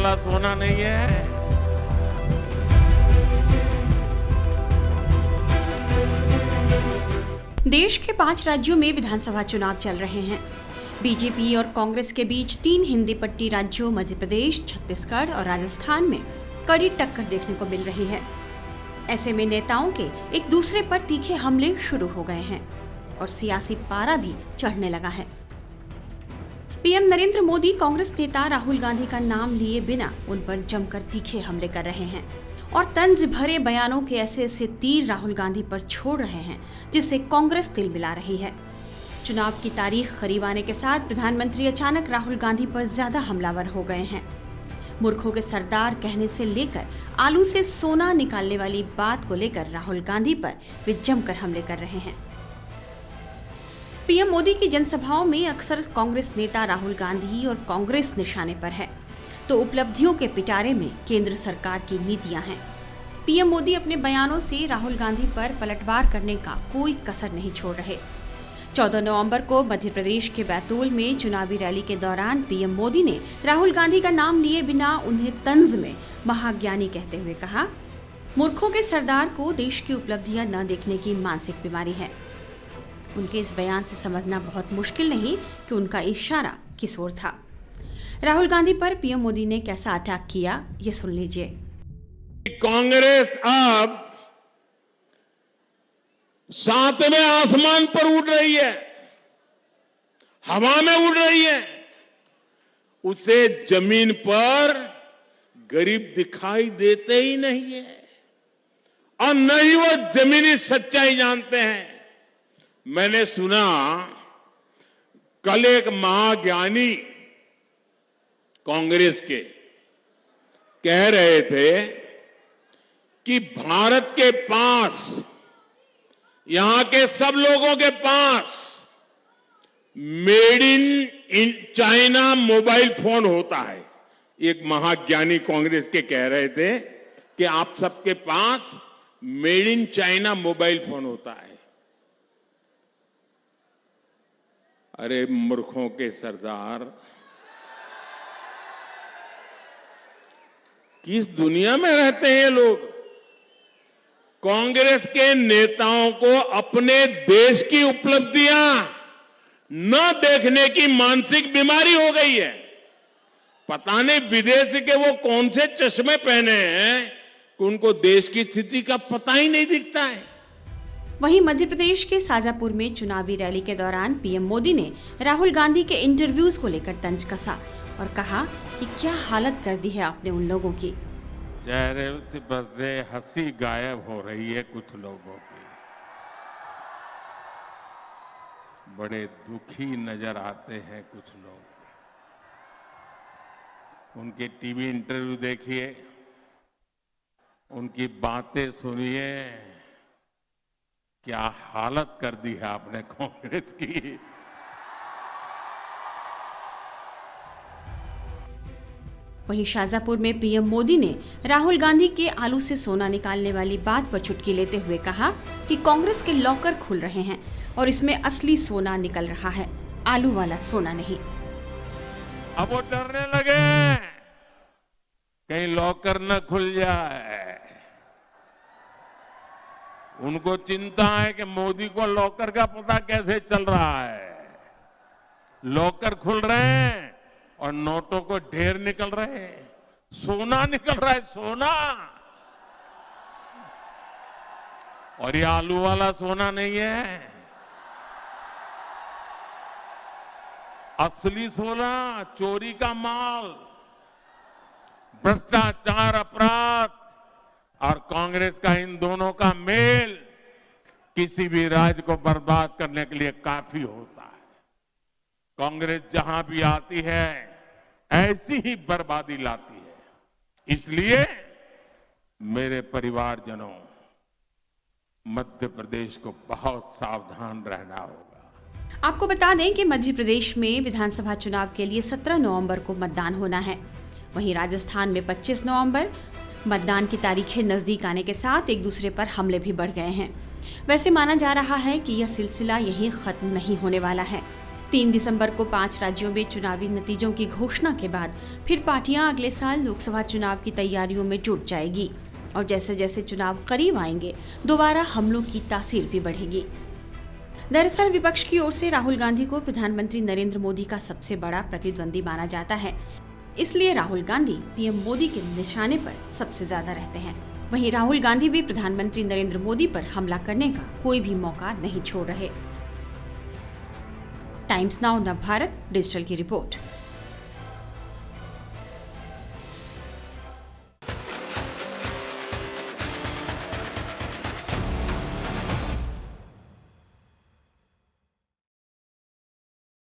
वाला सोना नहीं है। देश के 5 राज्यों में विधानसभा चुनाव चल रहे हैं। बीजेपी और कांग्रेस के बीच 3 हिंदी पट्टी राज्यों मध्य प्रदेश, छत्तीसगढ़ और राजस्थान में कड़ी टक्कर देखने को मिल रही है। ऐसे में नेताओं के एक दूसरे पर तीखे हमले शुरू हो गए हैं और सियासी पारा भी चढ़ने लगा है। पीएम नरेंद्र मोदी कांग्रेस नेता राहुल गांधी का नाम लिए बिना उन पर जमकर तीखे हमले कर रहे हैं और तंज भरे बयानों के ऐसे तीर राहुल गांधी पर छोड़ रहे हैं जिससे कांग्रेस तिल मिला रही है। चुनाव की तारीख करीब आने के साथ प्रधानमंत्री अचानक राहुल गांधी पर ज्यादा हमलावर हो गए हैं। मूर्खों के सरदार कहने से लेकर आलू से सोना निकालने वाली बात को लेकर राहुल गांधी पर वे जमकर हमले कर रहे हैं। पीएम मोदी की जनसभाओं में अक्सर कांग्रेस नेता राहुल गांधी और कांग्रेस निशाने पर है, तो उपलब्धियों के पिटारे में केंद्र सरकार की नीतियां हैं। पीएम मोदी अपने बयानों से राहुल गांधी पर पलटवार करने का कोई कसर नहीं छोड़ रहे। 14 नवंबर को मध्य प्रदेश के बैतूल में चुनावी रैली के दौरान पीएम मोदी ने राहुल गांधी का नाम लिए बिना उन्हें तंज में महाज्ञानी कहते हुए कहा, मूर्खों के सरदार को देश की उपलब्धियां न देखने की मानसिक बीमारी है। उनके इस बयान से समझना बहुत मुश्किल नहीं कि उनका इशारा किस ओर था। राहुल गांधी पर पीएम मोदी ने कैसा अटैक किया, ये सुन लीजिए। कांग्रेस अब 7वें आसमान पर उड़ रही है, हवा में उड़ रही है। उसे जमीन पर गरीब दिखाई देते ही नहीं है और न ही वो जमीनी सच्चाई जानते हैं। मैंने सुना कल एक महाज्ञानी कांग्रेस के कह रहे थे कि भारत के पास, यहां के सब लोगों के पास made in China mobile phone होता है। एक महाज्ञानी कांग्रेस के कह रहे थे कि आप सबके पास made in China mobile phone होता है। अरे मूर्खों के सरदार, किस दुनिया में रहते हैं ये लोग? कांग्रेस के नेताओं को अपने देश की उपलब्धियां न देखने की मानसिक बीमारी हो गई है। पता नहीं विदेश के वो कौन से चश्मे पहने हैं कि उनको देश की स्थिति का पता ही नहीं दिखता है। वहीं मध्य प्रदेश के शाजापुर में चुनावी रैली के दौरान पीएम मोदी ने राहुल गांधी के इंटरव्यूज को लेकर तंज कसा और कहा कि क्या हालत कर दी है आपने उन लोगों की। चेहरे से हंसी गायब हो रही है कुछ लोगों की, बड़े दुखी नजर आते हैं कुछ लोग। उनके टीवी इंटरव्यू देखिए, उनकी बातें सुनिए, क्या हालत कर दी है आपने कांग्रेस की। वहीं शाजापुर में पीएम मोदी ने राहुल गांधी के आलू से सोना निकालने वाली बात पर चुटकी लेते हुए कहा कि कांग्रेस के लॉकर खुल रहे हैं और इसमें असली सोना निकल रहा है, आलू वाला सोना नहीं। अब वो डरने लगे कहीं लॉकर न खुल जाए। उनको चिंता है कि मोदी को लॉकर का पता कैसे चल रहा है। लॉकर खुल रहे हैं और नोटों को ढेर निकल रहे हैं, सोना निकल रहा है, सोना। और ये आलू वाला सोना नहीं है, असली सोना, चोरी का माल। भ्रष्टाचार, अपराध और कांग्रेस का इन दोनों का मेल किसी भी राज्य को बर्बाद करने के लिए काफी होता है। कांग्रेस जहां भी आती है ऐसी ही बर्बादी लाती है। इसलिए मेरे परिवारजनों, मध्य प्रदेश को बहुत सावधान रहना होगा। आपको बता दें कि मध्य प्रदेश में विधानसभा चुनाव के लिए 17 नवंबर को मतदान होना है। वहीं राजस्थान में 25 नवंबर। मतदान की तारीखें नजदीक आने के साथ एक दूसरे पर हमले भी बढ़ गए हैं। वैसे माना जा रहा है कि यह सिलसिला यहीं खत्म नहीं होने वाला है। 3 दिसंबर को 5 राज्यों में चुनावी नतीजों की घोषणा के बाद फिर पार्टियां अगले साल लोकसभा चुनाव की तैयारियों में जुट जाएगी और जैसे जैसे चुनाव करीब आएंगे दोबारा हमलों की तासीर भी बढ़ेगी। दरअसल विपक्ष की ओर से राहुल गांधी को प्रधानमंत्री नरेंद्र मोदी का सबसे बड़ा प्रतिद्वंदी माना जाता है, इसलिए राहुल गांधी पीएम मोदी के निशाने पर सबसे ज्यादा रहते हैं। वहीं राहुल गांधी भी प्रधानमंत्री नरेंद्र मोदी पर हमला करने का कोई भी मौका नहीं छोड़ रहे। टाइम्स नाउ नव भारत डिजिटल की रिपोर्ट।